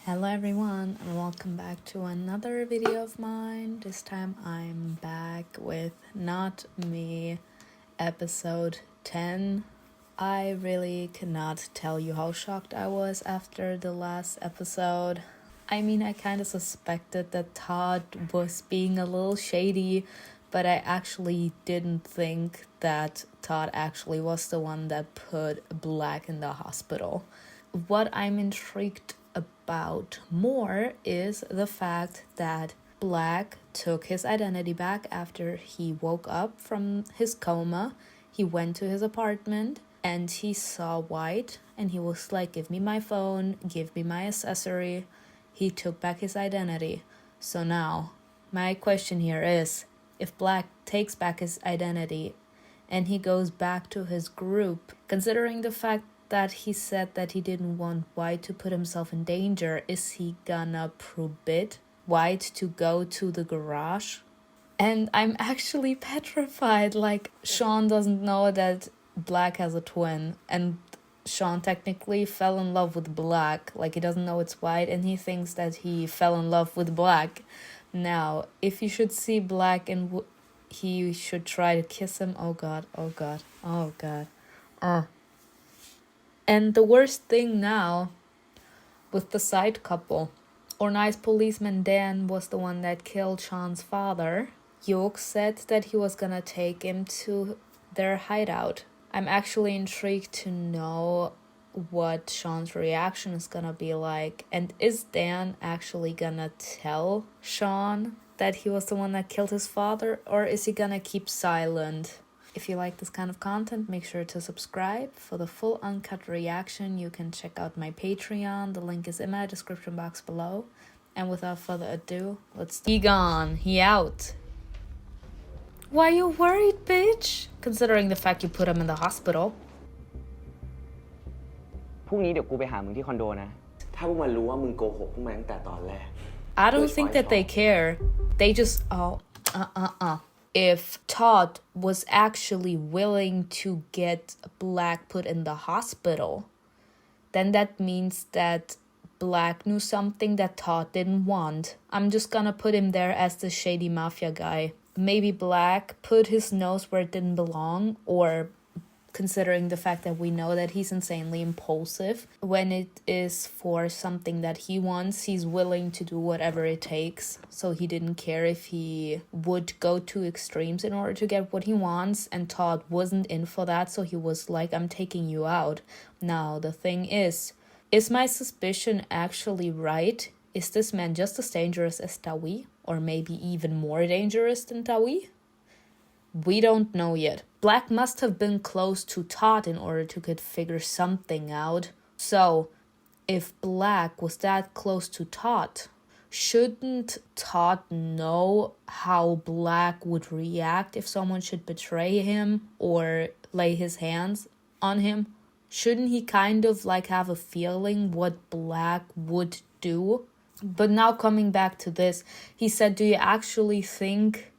Hello everyone and welcome back to another video of mine. This time I'm back with Not Me episode 10. I really cannot tell you how shocked I was after the last episode. I mean, I kind of suspected that Todd was being a little shady, but I actually didn't think that Todd actually was the one that put Black in the hospital. What I'm intrigued about more is the fact that Black took his identity back after he woke up from his coma. He went to his apartment and he saw White and he was like, give me my phone, give me my accessory. He took back his identity. So now, my question here is, if Black takes back his identity and he goes back to his group, considering the fact that he said that he didn't want White to put himself in danger, is he gonna forbid White to go to the garage? And I'm actually petrified, like Sean doesn't know that Black has a twin, and Sean technically fell in love with Black, like he doesn't know it's White, and he thinks that he fell in love with Black. Now, if you should see Black and he should try to kiss him, oh god. And the worst thing now, with the side couple, our nice policeman Dan was the one that killed Sean's father. Yok said that he was gonna take him to their hideout. I'm actually intrigued to know what Sean's reaction is gonna be like. And is Dan actually gonna tell Sean that he was the one that killed his father? Or is he gonna keep silent? If you like this kind of content, make sure to subscribe. For the full uncut reaction, you can check out my Patreon. The link is in my description box below. And without further ado, he gone. He out. Why you worried, bitch? Considering the fact you put him in the hospital. พรุ่งนี้เดี๋ยวกูไปหามึงที่คอนโดนะถ้าพวกมันรู้ว่ามึงโกหกพวกมันตั้งแต่ตอนแรก I don't think that they care. They just If Todd was actually willing to get Black put in the hospital, then that means that Black knew something that Todd didn't want. I'm just gonna put him there as the shady mafia guy. Maybe Black put his nose where it didn't belong, or considering the fact that we know that he's insanely impulsive, when it is for something that he wants, he's willing to do whatever it takes. So he didn't care if he would go to extremes in order to get what he wants, and Todd wasn't in for that, so he was like, I'm taking you out. Now, the thing is my suspicion actually right? Is this man just as dangerous as Tawi? Or maybe even more dangerous than Tawi? We don't know yet. Black must have been close to Todd in order to could figure something out. So, if Black was that close to Todd, shouldn't Todd know how Black would react if someone should betray him or lay his hands on him? Shouldn't he kind of like have a feeling what Black would do? But now coming back to this, he said, do you actually think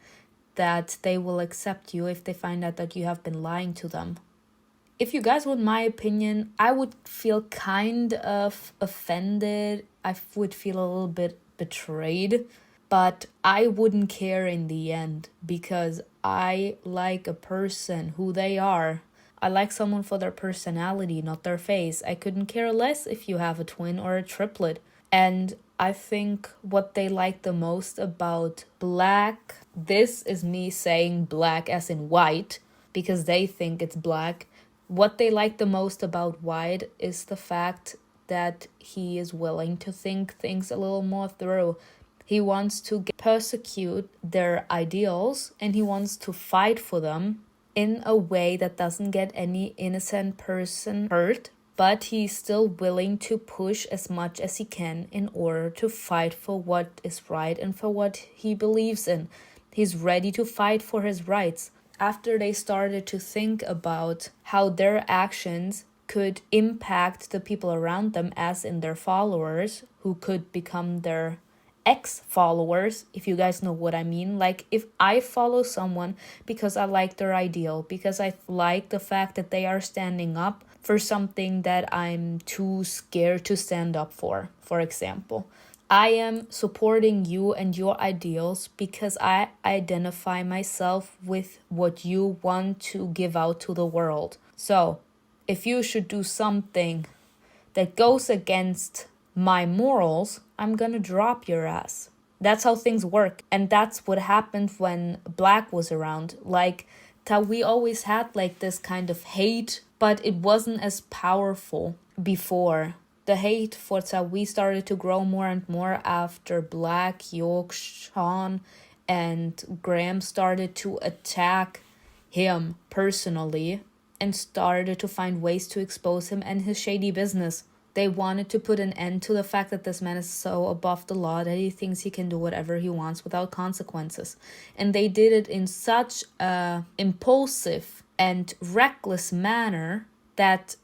that they will accept you if they find out that you have been lying to them? If you guys want my opinion, I would feel kind of offended. I would feel a little bit betrayed, but I wouldn't care in the end because I like a person who they are. I like someone for their personality, not their face. I couldn't care less if you have a twin or a triplet. And I think what they like the most about Black, this is me saying Black as in White, because they think it's Black. What they like the most about White is the fact that he is willing to think things a little more through. He wants to persecute their ideals and he wants to fight for them in a way that doesn't get any innocent person hurt. But he's still willing to push as much as he can in order to fight for what is right and for what he believes in. He's ready to fight for his rights. After they started to think about how their actions could impact the people around them, as in their followers, who could become their ex-followers, if you guys know what I mean. Like, if I follow someone because I like their ideal, because I like the fact that they are standing up for something that I'm too scared to stand up for example. I am supporting you and your ideals because I identify myself with what you want to give out to the world. So, if you should do something that goes against my morals, I'm gonna drop your ass. That's how things work. And that's what happened when Black was around. Like, that we always had like this kind of hate, but it wasn't as powerful before. The hate for Tawi started to grow more and more after Black, Yok, Sean, and Graham started to attack him personally and started to find ways to expose him and his shady business. They wanted to put an end to the fact that this man is so above the law that he thinks he can do whatever he wants without consequences. And they did it in such a impulsive and reckless manner that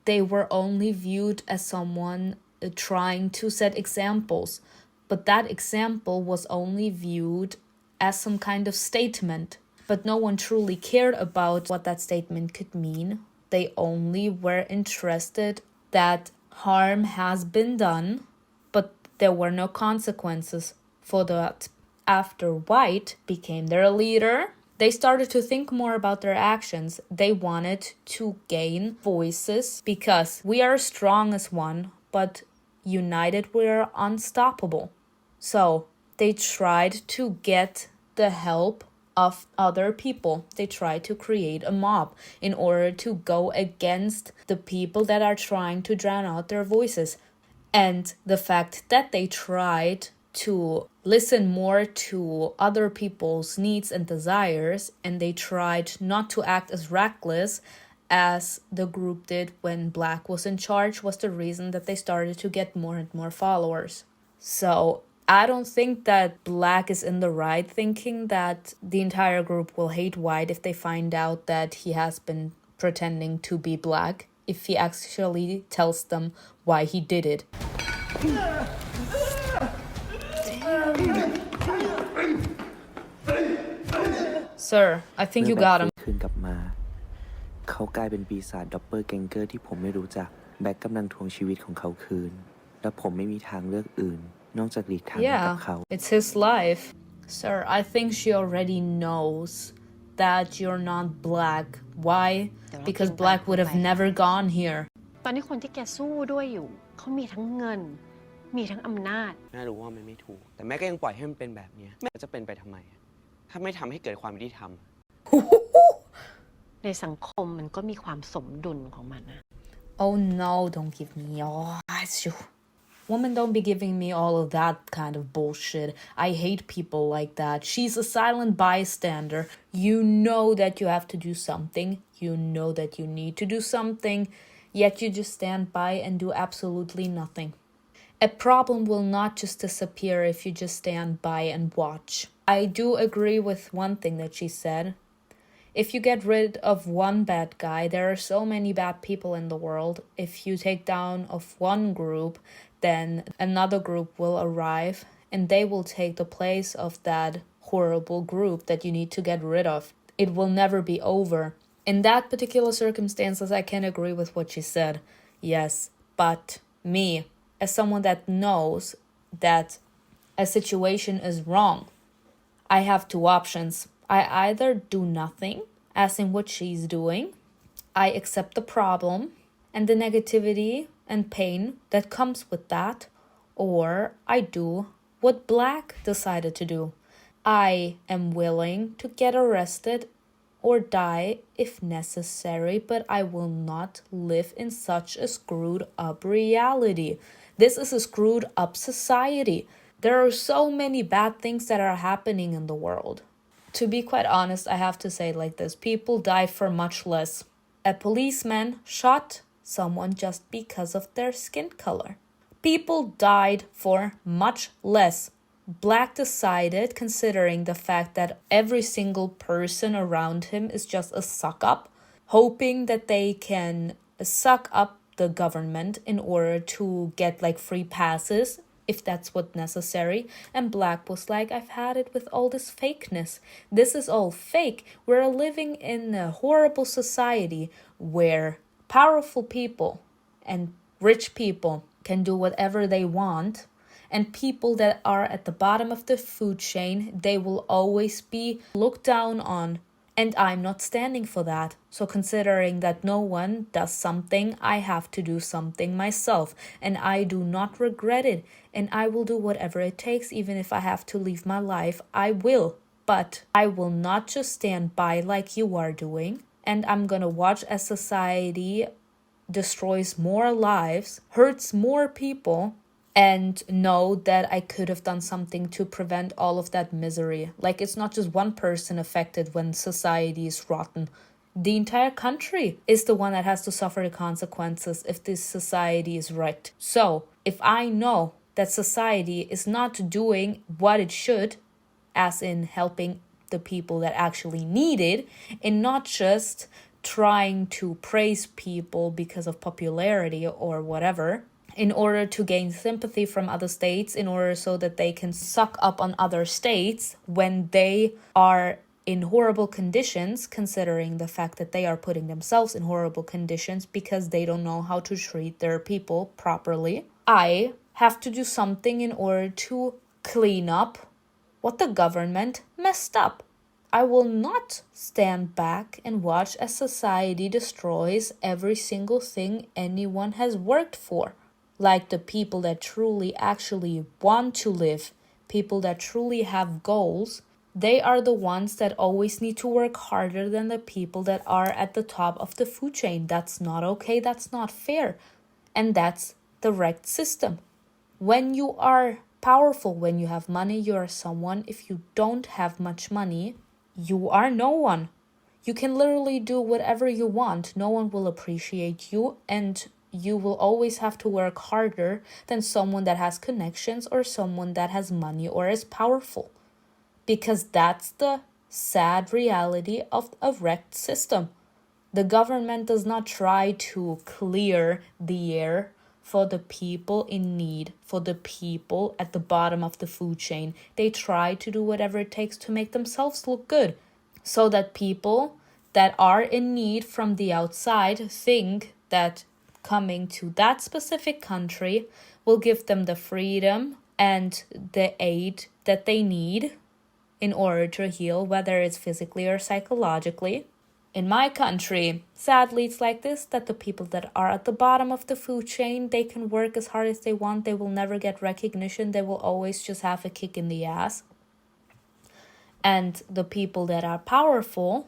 they were only viewed as someone trying to set examples. But that example was only viewed as some kind of statement. But no one truly cared about what that statement could mean. They only were interested that harm has been done, but there were no consequences for that. After White became their leader, they started to think more about their actions. They wanted to gain voices because we are strong as one, but united we are unstoppable. So they tried to get the help of other people. They try to create a mob in order to go against the people that are trying to drown out their voices. And the fact that they tried to listen more to other people's needs and desires, and they tried not to act as reckless as the group did when Black was in charge, was the reason that they started to get more and more followers. So I don't think that Black is in the right thinking that the entire group will hate White if they find out that he has been pretending to be Black, if he actually tells them why he did it. Sir, I think you got him. คืนกลับมาเขากลายเป็นปีศาจด็อปเปอร์แกงเกอร์ที่ผมไม่รู้จักแบ็คกำลังทวงชีวิตของเขาคืนและผมไม่มีทางเลือกอื่นนอกจากหลีกทางให้กับเขา It's his life. Sir, I think she already knows that you're not Black. Why? Because Black would have never gone here. ตอนนี้คนที่แกสู้ด้วยอยู่เขามีทั้งเงินมีทั้งอำนาจ แม่รู้ว่ามันไม่ถูกแต่แม่ก็ยังปล่อยให้มันเป็นแบบนี้แม่จะเป็นไปทำไมถ้าไม่ทำให้เกิดความยุติธรรม ในสังคมมันก็มีความสมดุลของมันนะ Oh no, don't give me Woman, don't be giving me all of that kind of bullshit. I hate people like that. She's a silent bystander. You know that you have to do something. You know that you need to do something. Yet you just stand by and do absolutely nothing. A problem will not just disappear if you just stand by and watch. I do agree with one thing that she said. If you get rid of one bad guy, there are so many bad people in the world. If you take down of one group, then another group will arrive and they will take the place of that horrible group that you need to get rid of. It will never be over. In that particular circumstances, I can agree with what she said. Yes, but me, as someone that knows that a situation is wrong, I have two options. I either do nothing, as in what she's doing, I accept the problem and the negativity and pain that comes with that, or I do what Black decided to do. I am willing to get arrested or die if necessary, but I will not live in such a screwed up reality. This is a screwed up society. There are so many bad things that are happening in the world. To be quite honest, I have to say it like this. People die for much less. A policeman shot someone just because of their skin color. People died for much less. Black decided, considering the fact that every single person around him is just a suck-up, hoping that they can suck up the government in order to get like free passes, if that's what's necessary. And Black was like, I've had it with all this fakeness. This is all fake. We're living in a horrible society where powerful people and rich people can do whatever they want, and people that are at the bottom of the food chain, they will always be looked down on. And I'm not standing for that. So considering that no one does something, I have to do something myself. And I do not regret it. And I will do whatever it takes, even if I have to leave my life, I will. But I will not just stand by like you are doing. And I'm gonna watch as society destroys more lives, hurts more people, and know that I could have done something to prevent all of that misery. Like, it's not just one person affected when society is rotten. The entire country is the one that has to suffer the consequences if this society is wrecked. So, if I know that society is not doing what it should, as in helping the people that actually need it, and not just trying to praise people because of popularity or whatever, in order to gain sympathy from other states, in order so that they can suck up on other states when they are in horrible conditions, considering the fact that they are putting themselves in horrible conditions because they don't know how to treat their people properly. I have to do something in order to clean up what the government messed up. I will not stand back and watch as society destroys every single thing anyone has worked for. Like the people that truly actually want to live, people that truly have goals, they are the ones that always need to work harder than the people that are at the top of the food chain. That's not okay, that's not fair. And that's the wrecked system. When you are powerful, when you have money, you are someone. If you don't have much money, you are no one. You can literally do whatever you want. No one will appreciate you, and you will always have to work harder than someone that has connections or someone that has money or is powerful. Because that's the sad reality of a wrecked system. The government does not try to clear the air for the people in need, for the people at the bottom of the food chain. They try to do whatever it takes to make themselves look good, so that people that are in need from the outside think that coming to that specific country will give them the freedom and the aid that they need in order to heal, whether it's physically or psychologically. In my country, sadly, it's like this, that the people that are at the bottom of the food chain, they can work as hard as they want. They will never get recognition. They will always just have a kick in the ass. And the people that are powerful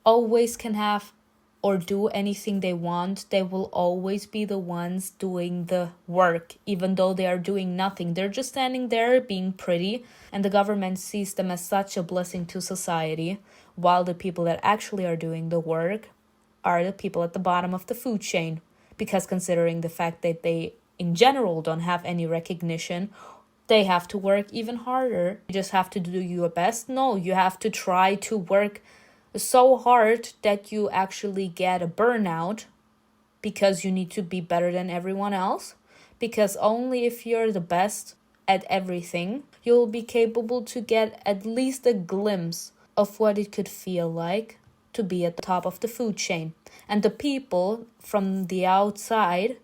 always can have or do anything they want. They will always be the ones doing the work, even though they are doing nothing. They're just standing there being pretty, and the government sees them as such a blessing to society, while the people that actually are doing the work are the people at the bottom of the food chain. Because considering the fact that they in general don't have any recognition, they have to work even harder. You just have to do your best. No, you have to try to work so hard that you actually get a burnout because you need to be better than everyone else. Because only if you're the best at everything, you'll be capable to get at least a glimpse of what it could feel like to be at the top of the food chain. And the people from the outside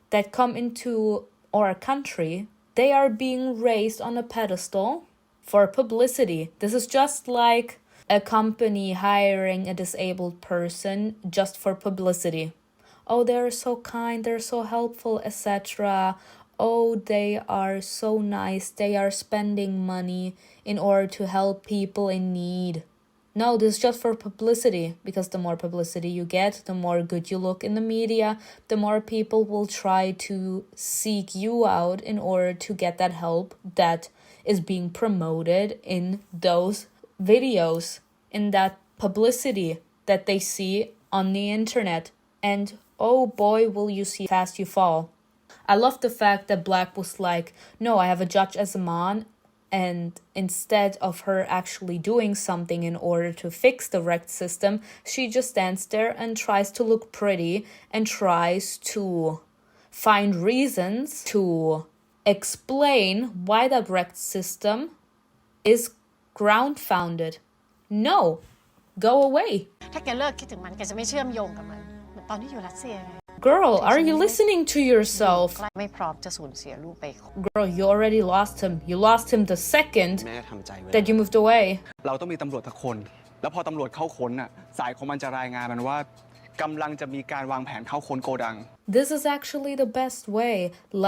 that come into our country, they are being raised on a pedestal for publicity. This is just like a company hiring a disabled person just for publicity. Oh, they're so kind, they're so helpful, etc. Oh, they are so nice, they are spending money in order to help people in need. No, this is just for publicity, because the more publicity you get, the more good you look in the media, the more people will try to seek you out in order to get that help that is being promoted in those videos, in that publicity that they see on the internet. And oh boy, will you see fast you fall. I love the fact that Black was like, no, I have a judge as a man, and instead of her actually doing something in order to fix the wrecked system, she just stands there and tries to look pretty and tries to find reasons to explain why that wrecked system is ground-founded. No, go away. ถ้าแกเลิกคิดถึงมันแกจะไม่เชื่อมโยงกับมัน ตอนที่อยู่รัสเซียไง Girl, are you listening to yourself? ไม่พร้อมจะสูญเสียลูกไป Girl, you already lost him. You lost him the second แม่ก็ทำใจไว้ that you moved away. เราต้องมีตำรวจทุกคน แล้วพอตำรวจเข้าค้นอ่ะ สายของมันจะรายงานมันว่ากำลังจะมีการวางแผนเข้าค้นโกดัง This is actually the best way.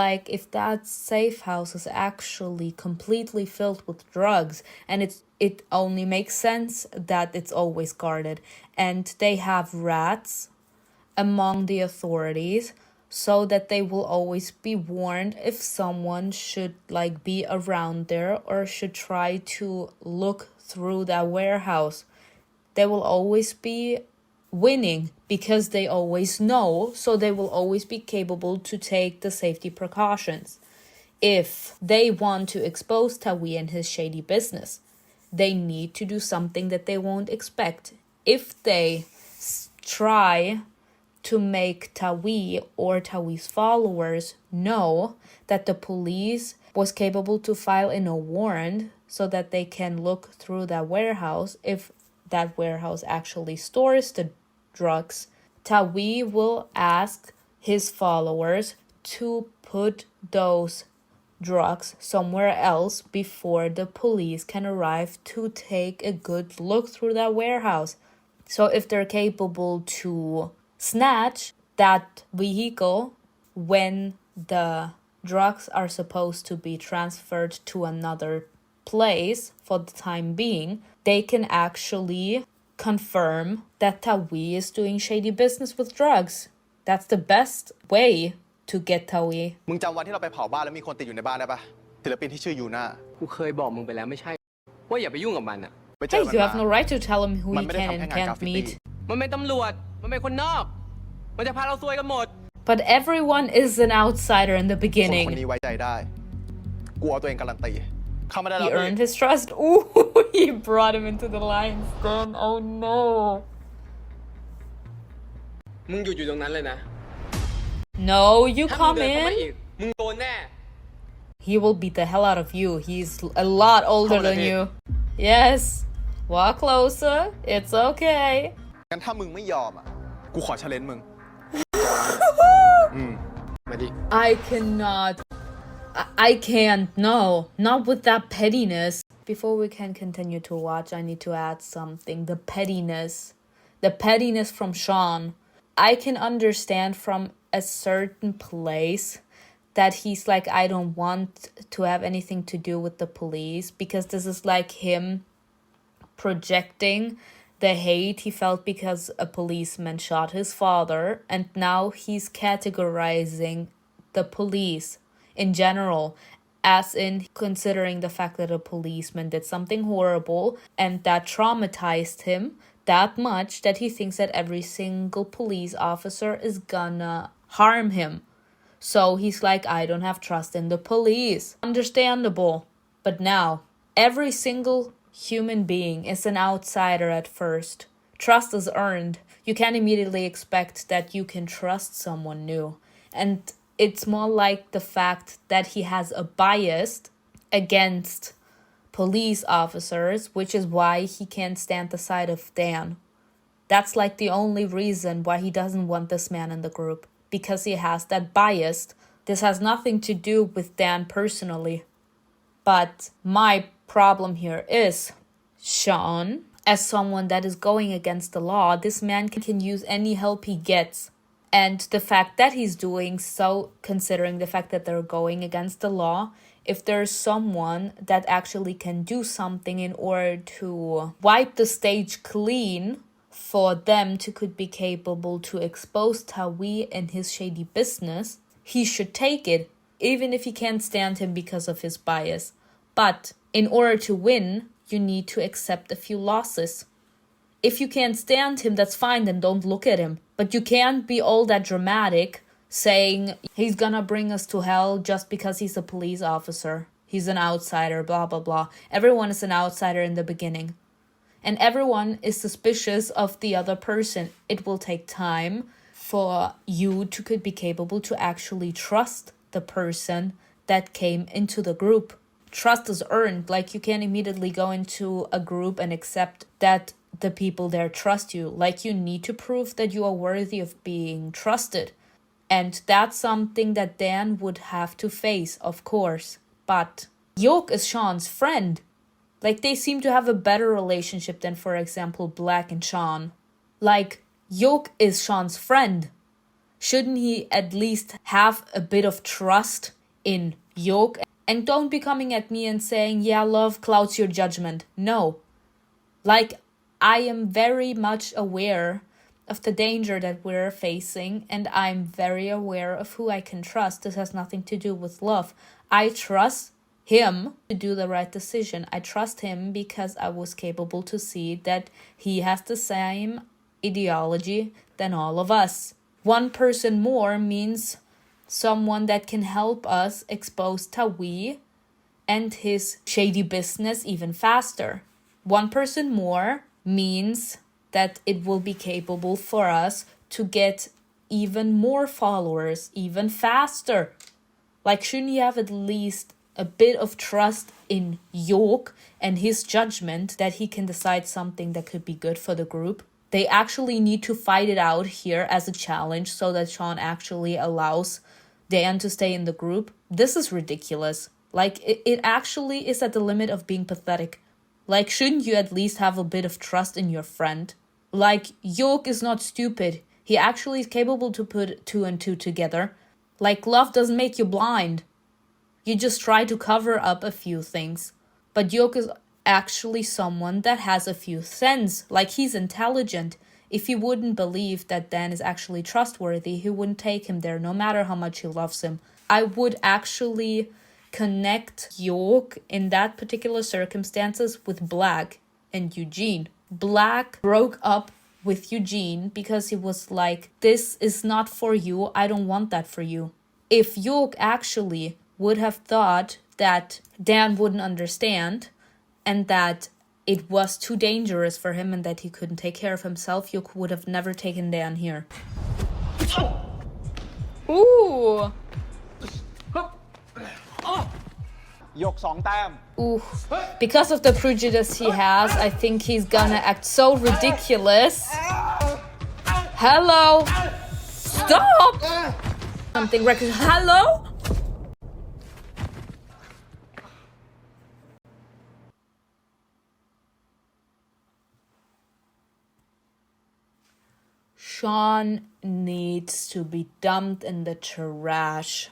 Like, if that safe house is actually completely filled with drugs, and it only makes sense that it's always guarded, and they have rats among the authorities, so that they will always be warned if someone should like be around there or should try to look through that warehouse. They will always be winning because they always know, so they will always be capable to take the safety precautions. If they want to expose Tawi and his shady business, they need to do something that they won't expect. If they try to make Tawi or Tawi's followers know that the police was capable to file in a warrant so that they can look through that warehouse if that warehouse actually stores the drugs, Tawi will ask his followers to put those drugs somewhere else before the police can arrive to take a good look through that warehouse. So if they're capable to snatch that vehicle when the drugs are supposed to be transferred to another place for the time being, they can actually confirm that Tawi is doing shady business with drugs. That's the best way to get Tawi. มึงจำวันที่เราไปเผาบ้านแล้วมีคนติดอยู่ในบ้านได้ปะศิลปินที่ชื่อยูน่า กูเคยบอกมึงไปแล้วไม่ใช่ ว่าอย่าไปยุ่งกับมันอ่ะ ไปเจอ Hey, มัน you มา have no right to tell him who มัน he ไม่ได้ can ทำแค่ and งานกรา can't ฟฟิตี้ meet. มันเป็นตำรวจ มันเป็นคนนอก มันจะพาเราซวยกันหมด But everyone is an outsider in the คนคน beginning. นี้ไว้ใจได้กูเอาตัวเองการันตีเข้ามาได้แล้ว He earned his trust. Ooh, he brought him into the lion's den. Oh no. มึงอยู่ตรงนั้นเลยนะ No, you ถ้ามึง come เดินเข้ามา in. อีก มึงโดนแน่ He will beat the hell out of you. He's a lot older Come on, than Nick. you. Yes. Walk closer. It's okay. งั้นถ้ามึงไม่ยอมอ่ะกูขอเชลเลนจ์มึง มาดิ I cannot. I can't. No, not with that pettiness. Before we can continue to watch, I need to add something. The pettiness. The pettiness from Sean. I can understand from a certain place that he's like, I don't want to have anything to do with the police, because this is like him projecting the hate he felt because a policeman shot his father, and now he's categorizing the police in general, as in considering the fact that a policeman did something horrible and that traumatized him that much that he thinks that every single police officer is gonna harm him. So he's like, I don't have trust in the police. Understandable. But now, every single human being is an outsider at first. Trust is earned. You can't immediately expect that you can trust someone new. And it's more like the fact that he has a bias against police officers, which is why he can't stand the side of Dan. That's like the only reason why he doesn't want this man in the group, because he has that bias. This has nothing to do with Dan personally. But my problem here is Sean, as someone that is going against the law, this man can use any help he gets. And the fact that he's doing so, considering the fact that they're going against the law, if there's someone that actually can do something in order to wipe the stage clean for them to could be capable to expose Tawi and his shady business, he should take it, even if he can't stand him because of his bias. But in order to win, you need to accept a few losses. If you can't stand him, that's fine, then don't look at him. But you can't be all that dramatic, saying he's gonna bring us to hell just because he's a police officer. He's an outsider, blah, blah, blah. Everyone is an outsider in the beginning. And everyone is suspicious of the other person. It will take time for you to could be capable to actually trust the person that came into the group. Trust is earned. Like, you can't immediately go into a group and accept that the people there trust you. Like, you need to prove that you are worthy of being trusted. And that's something that Dan would have to face, of course. But Yok is Sean's friend. Like, they seem to have a better relationship than, for example, Black and Sean. Like, Yok is Sean's friend. Shouldn't he at least have a bit of trust in Yok? And don't be coming at me and saying, yeah, love clouds your judgment. No. Like, I am very much aware of the danger that we're facing, and I'm very aware of who I can trust. This has nothing to do with love. I trust him to do the right decision. I trust him because I was capable to see that he has the same ideology than all of us. One person more means someone that can help us expose Tawi and his shady business even faster. One person more means that it will be capable for us to get even more followers, even faster. Like, shouldn't you have at least a bit of trust in Yok and his judgment that he can decide something that could be good for the group? They actually need to fight it out here as a challenge so that Sean actually allows Dan to stay in the group. This is ridiculous. Like, it actually is at the limit of being pathetic. Like, shouldn't you at least have a bit of trust in your friend? Like, Yok is not stupid. He actually is capable to put 2 and 2 together. Like, love doesn't make you blind. You just try to cover up a few things. But Yok is actually someone that has a few sense. Like, he's intelligent. If he wouldn't believe that Dan is actually trustworthy, he wouldn't take him there, no matter how much he loves him. I would actually connect Yok in that particular circumstances with Black and Eugene. Black broke up with Eugene because he was like, this is not for you, I don't want that for you. If Yok actually would have thought that Dan wouldn't understand and that it was too dangerous for him and that he couldn't take care of himself, Yok would have never taken Dan here. Ooh. ยก2 แต้ม Ooh. Because of the prejudice he has, I think he's gonna act so ridiculous. Hello? Stop! Something reckless. Hello? Sean needs to be dumped in the trash.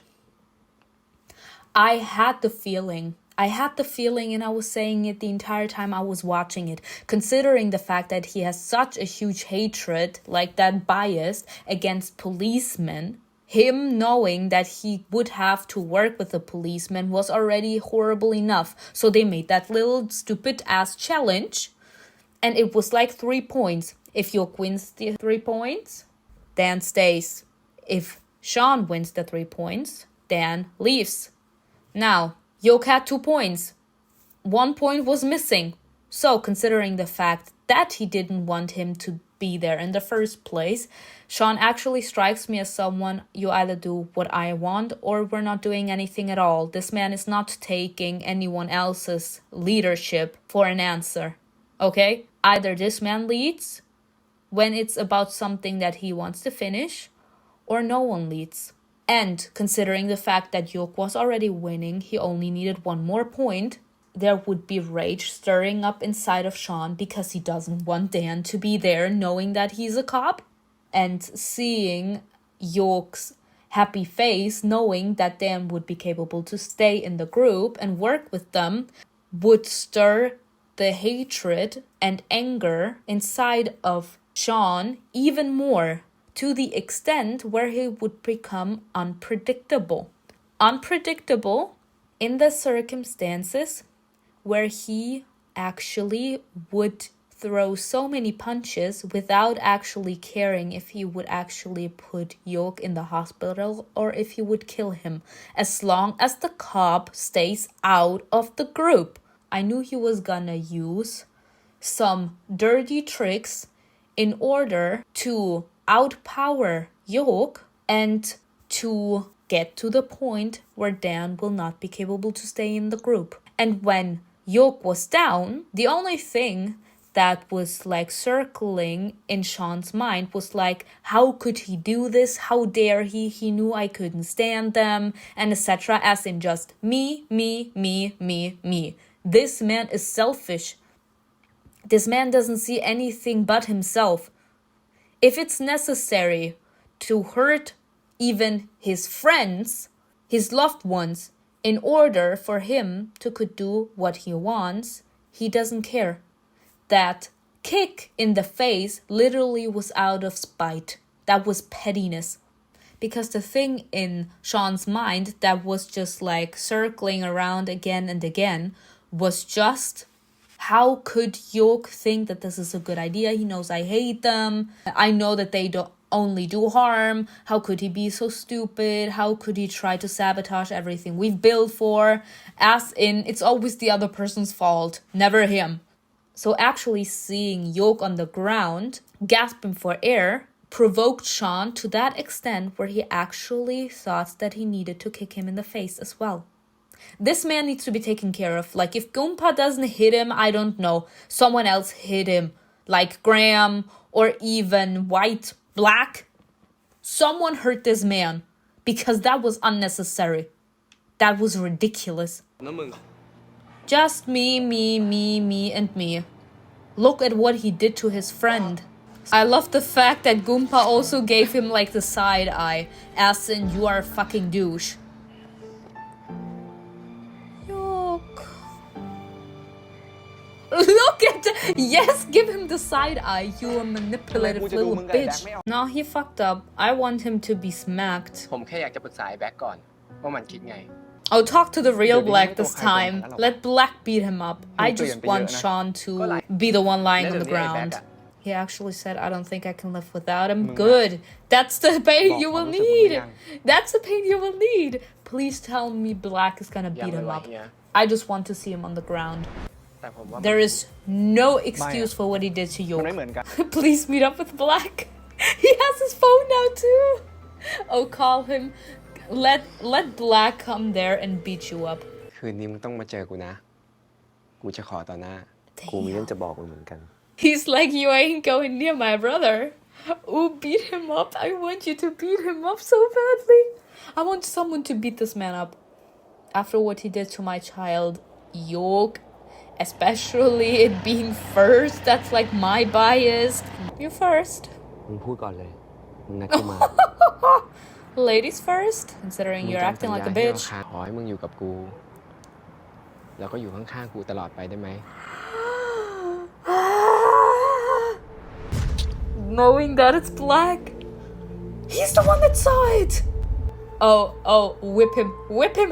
I had the feeling, and I was saying it the entire time I was watching it, considering the fact that he has such a huge hatred, like that bias against policemen. Him knowing that he would have to work with a policeman was already horrible enough. So they made that little stupid ass challenge, and it was like 3 points. If Yok wins the 3 points, Dan stays. If Sean wins the 3 points, Dan leaves. Now, Yok had 2 points. 1 point was missing. So, considering the fact that he didn't want him to be there in the first place, Sean actually strikes me as someone, you either do what I want or we're not doing anything at all. This man is not taking anyone else's leadership for an answer. Okay? Either this man leads when it's about something that he wants to finish, or no one leads. And considering the fact that Yok was already winning, he only needed 1 more point, there would be rage stirring up inside of Sean because he doesn't want Dan to be there knowing that he's a cop. And seeing Yok's happy face knowing that Dan would be capable to stay in the group and work with them would stir the hatred and anger inside of Sean even more, to the extent where he would become unpredictable. Unpredictable in the circumstances where he actually would throw so many punches without actually caring if he would actually put Yok in the hospital or if he would kill him, as long as the cop stays out of the group. I knew he was gonna use some dirty tricks in order to outpower Yok and to get to the point where Dan will not be capable to stay in the group. And when Yok was down, the only thing that was like circling in Sean's mind was like, how could he do this? How dare he? He knew I couldn't stand them, and etc. As in just me, me, me, me, me. This man is selfish. This man doesn't see anything but himself. If it's necessary to hurt even his friends, his loved ones, in order for him to could do what he wants, he doesn't care. That kick in the face literally was out of spite. That was pettiness. Because the thing in Sean's mind that was just like circling around again and again was just, how could Yok think that this is a good idea? He knows I hate them. I know that they don't only do harm. How could he be so stupid? How could he try to sabotage everything we've built for? As in, it's always the other person's fault, never him. So actually seeing Yok on the ground, gasping for air, provoked Sean to that extent where he actually thought that he needed to kick him in the face as well. This man needs to be taken care of. Like, if Goompa doesn't hit him, I don't know, someone else hit him. Like Graham or even White, Black. Someone hurt this man because that was unnecessary. That was ridiculous. Just me, and me. Look at what he did to his friend. I love the fact that Goompa also gave him like the side eye, as in, you are a fucking douche. Yok. Look at the, yes, give him the side eye, you a manipulative little bitch. No, he fucked up. I want him to be smacked. ผมแค่อยากจะปรึกษาไอ้แบ็กก่อนว่ามันคิดไง I'll talk to the real Black this time. Let Black beat him up. I just want Sean to be the one lying on the ground. He actually said, I don't think I can live without him. Good. That's the pain you will need. That's the pain you will need. Please tell me Black is gonna beat him up. I just want to see him on the ground. There is no excuse for what he did to Yok. Please meet up with Black. He has his phone now too. Oh, call him. Let Black come there and beat you up. คืนนี้มึงต้องมาเจอกูนะ กูจะขอต่อหน้า กูมีเรื่องจะบอกมึงเหมือนกัน He's like, you ain't going near my brother. Ooh, beat him up. I want you to beat him up so badly. I want someone to beat this man up. After what he did to my child, Yok, especially it being first, that's like my bias. You first. มึงพูดก่อนเลย มึงนัดกูมา Ladies first, considering you're acting like a bitch. ขอให้มึงอยู่กับกู แล้วก็อยู่ข้างๆกูตลอดไปได้ไหม Knowing that it's Black. He's the one that saw it. Oh, whip him. What am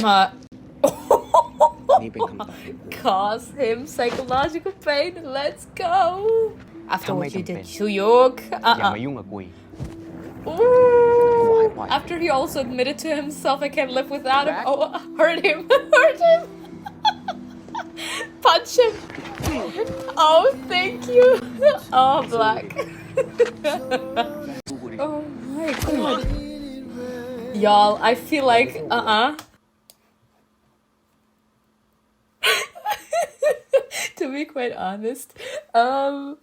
I? Cause him psychological pain. Let's go. After what you did to Yok. อย่ามายุ่งกับกูอีก Ooh. After he also admitted to himself, I can't live without him. Oh, hurt him. Punch him. Oh, thank you. Oh, Black. Oh my god. Y'all, I feel like, to be quite honest, oh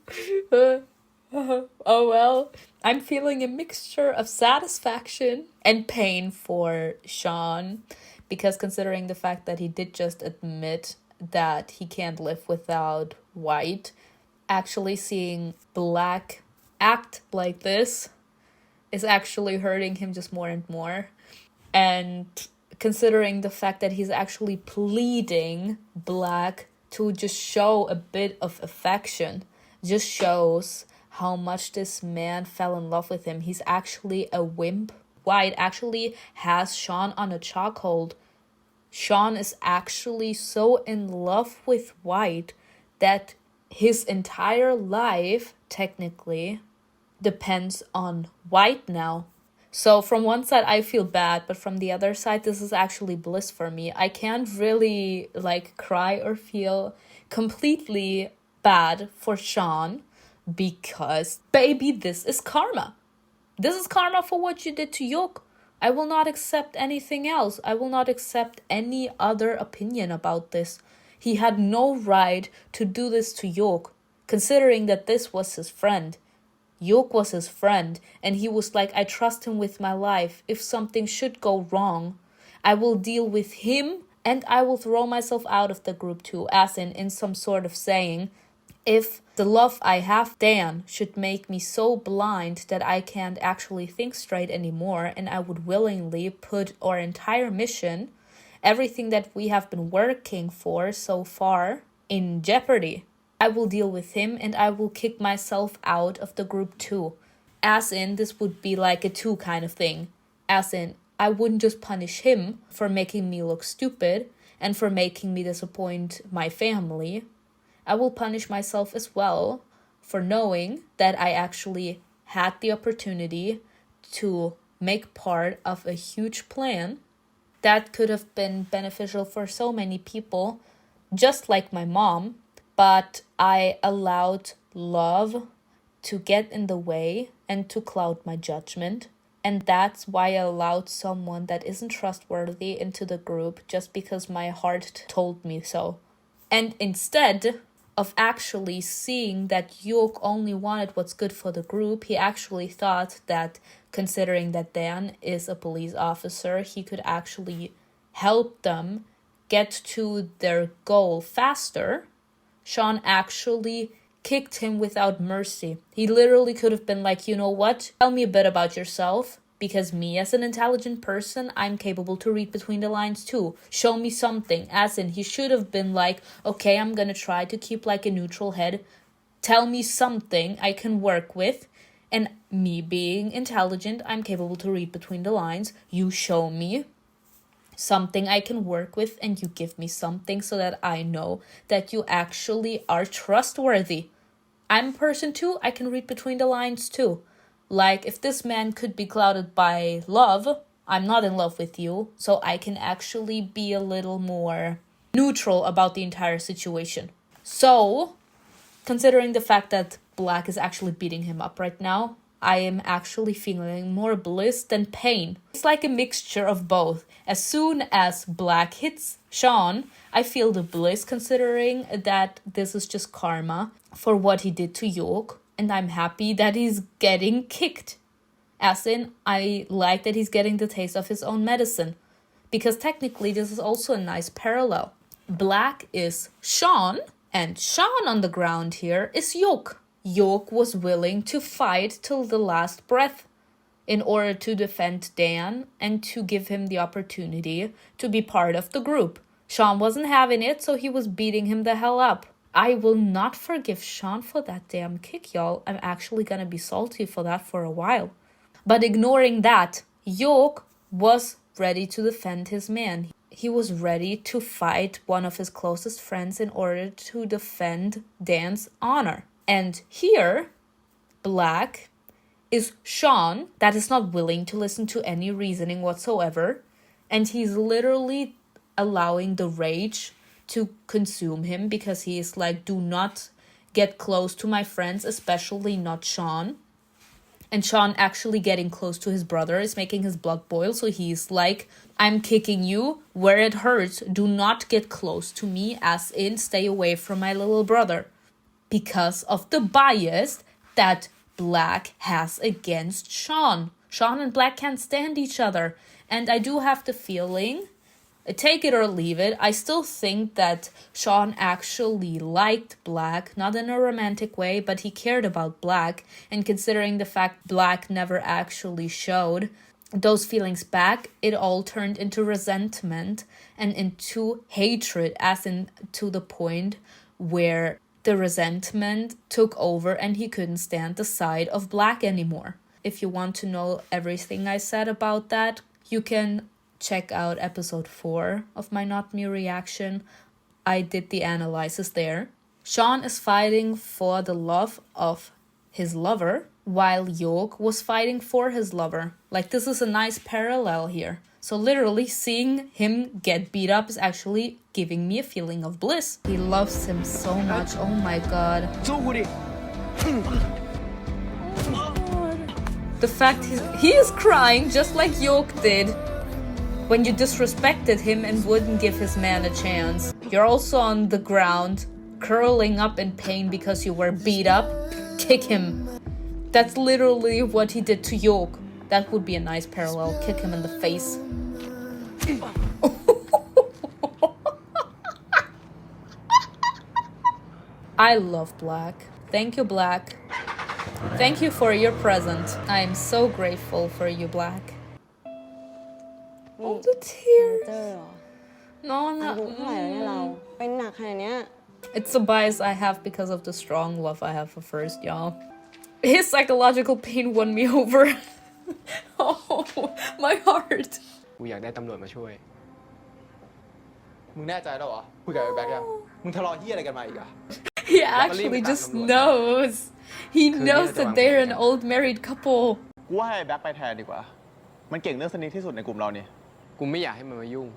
well, I'm feeling a mixture of satisfaction and pain for Sean, because considering the fact that he did just admit that he can't live without White, actually seeing Black act like this is actually hurting him just more and more. And considering the fact that he's actually pleading Black to just show a bit of affection, just shows how much this man fell in love with him. He's actually a wimp. White actually has Sean on a chokehold. Sean is actually so in love with White that his entire life, technically, depends on White now. So from one side, I feel bad, but from the other side, this is actually bliss for me. I can't really like cry or feel completely bad for Sean because, baby, this is karma. This is karma for what you did to Yok. I will not accept anything else. I will not accept any other opinion about this. He had no right to do this to Yok, considering that this was his friend. Yok was his friend, and he was like, I trust him with my life. If something should go wrong, I will deal with him and I will throw myself out of the group too, as in some sort of saying, if the love I have Dan should make me so blind that I can't actually think straight anymore, and I would willingly put our entire mission, everything that we have been working for so far, in jeopardy, I will deal with him and I will kick myself out of the group too. As in, this would be like a two kind of thing. As in, I wouldn't just punish him for making me look stupid and for making me disappoint my family. I will punish myself as well for knowing that I actually had the opportunity to make part of a huge plan that could have been beneficial for so many people, just like my mom, but I allowed love to get in the way and to cloud my judgment. And that's why I allowed someone that isn't trustworthy into the group just because my heart told me so. And instead of actually seeing that Yok only wanted what's good for the group, he actually thought that, considering that Dan is a police officer, he could actually help them get to their goal faster. Sean actually kicked him without mercy. He literally could have been like, you know what? Tell me a bit about yourself. Because me, as an intelligent person, I'm capable to read between the lines too. Show me something. As in, he should have been like, okay, I'm gonna try to keep like a neutral head. Tell me something I can work with. And me being intelligent, I'm capable to read between the lines. You show me something I can work with and you give me something so that I know that you actually are trustworthy. I'm a person too. I can read between the lines too. Like, if this man could be clouded by love, I'm not in love with you, so I can actually be a little more neutral about the entire situation. So, considering the fact that Black is actually beating him up right now, I am actually feeling more bliss than pain. It's like a mixture of both. As soon as Black hits Sean, I feel the bliss considering that this is just karma for what he did to Yok. And I'm happy that he's getting kicked. As in, I like that he's getting the taste of his own medicine. Because technically, this is also a nice parallel. Black is Sean, and Sean on the ground here is Yok. Yok was willing to fight till the last breath in order to defend Dan and to give him the opportunity to be part of the group. Sean wasn't having it, so he was beating him the hell up. I will not forgive Sean for that damn kick, y'all. I'm actually gonna be salty for that for a while. But ignoring that, Yok was ready to defend his man. He was ready to fight one of his closest friends in order to defend Dan's honor. And here, Black is Sean that is not willing to listen to any reasoning whatsoever. And he's literally allowing the rage to consume him because he is like, do not get close to my friends, especially not Sean. And Sean actually getting close to his brother is making his blood boil. So he's like, I'm kicking you where it hurts. Do not get close to me, as in stay away from my little brother. Because of the bias that Black has against Sean. Sean and Black can't stand each other. And I do have the feeling, take it or leave it, I still think that Sean actually liked Black, not in a romantic way, but he cared about Black. And considering the fact Black never actually showed those feelings back, it all turned into resentment and into hatred, as in to the point where the resentment took over and he couldn't stand the side of Black anymore. If you want to know everything I said about that, you can check out episode 4 of my Not Me reaction. I did the analysis there. Sean is fighting for the love of his lover, while Yok was fighting for his lover. Like, this is a nice parallel here. So literally seeing him get beat up is actually giving me a feeling of bliss. He loves him so much. Oh my god. The fact he is crying just like Yok did when you disrespected him and wouldn't give his man a chance. You're also on the ground, curling up in pain because you were beat up. Kick him. That's literally what he did to Yok. That would be a nice parallel. Kick him in the face. I love Black. Thank you, Black. Thank you for your present. I am so grateful for you, Black. Oh, the เจ tears. อเหรอ No, อายุเท่าไหร่แล้วเนี่ยเรา no. เป็นหนักขนาดเนี้ย It's a bias I have because of the strong love I have for First, y'all. His psychological pain won me over. Oh, my heart. กูอยากได้ตำรวจมาช่วย มึงแน่ใจแล้วเหรอคุยกับไอ้แบ็คยัง มึงทะเลาะเฮียอะไรกันมาอีกอะ He actually just knows. He knows that they're an old married couple. กูว่าให้ไอ้แบ็คไปแทนดีกว่า มันเก่งเรื่องสนิทที่สุดในกลุ่มเรานี่ กูไม่อยากให้มันมายุ่ง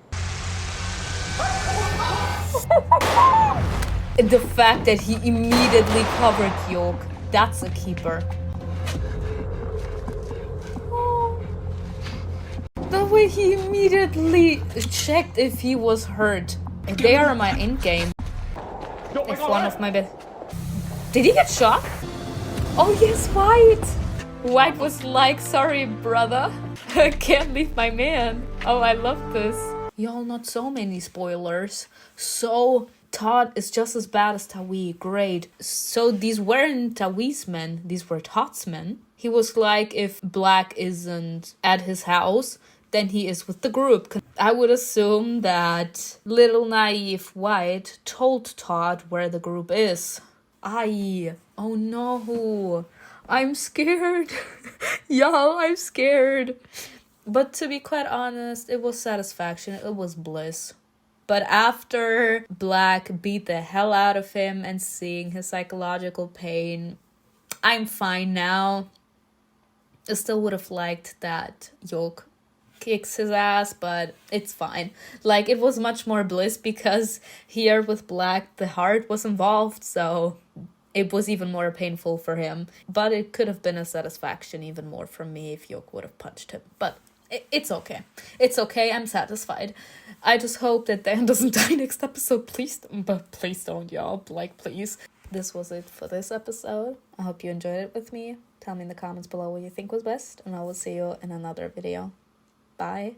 The fact that he immediately covered Yok, that's a keeper. The way he immediately checked if he was hurt. They are my end game. If one of my bed. Did he get shot? Oh yes, White. White was like, sorry, brother. I can't leave my man. Oh, I love this. Y'all, not so many spoilers. So, Todd is just as bad as Tawi. Great. So, these weren't Tawi's men. These were Todd's men. He was like, if Black isn't at his house, then he is with the group. I would assume that little naive White told Todd where the group is. Oh no. I'm scared. Y'all, I'm scared. But to be quite honest, it was satisfaction. It was bliss. But after Black beat the hell out of him and seeing his psychological pain, I'm fine now. I still would have liked that Yok kicks his ass, but it's fine. Like, it was much more bliss because here with Black, the heart was involved, so it was even more painful for him. But it could have been a satisfaction even more for me if Yok would have punched him. But it's okay. It's okay. I'm satisfied. I just hope that Dan doesn't die next episode. Please don't, y'all. Like, please. This was it for this episode. I hope you enjoyed it with me. Tell me in the comments below what you think was best, and I will see you in another video. Bye.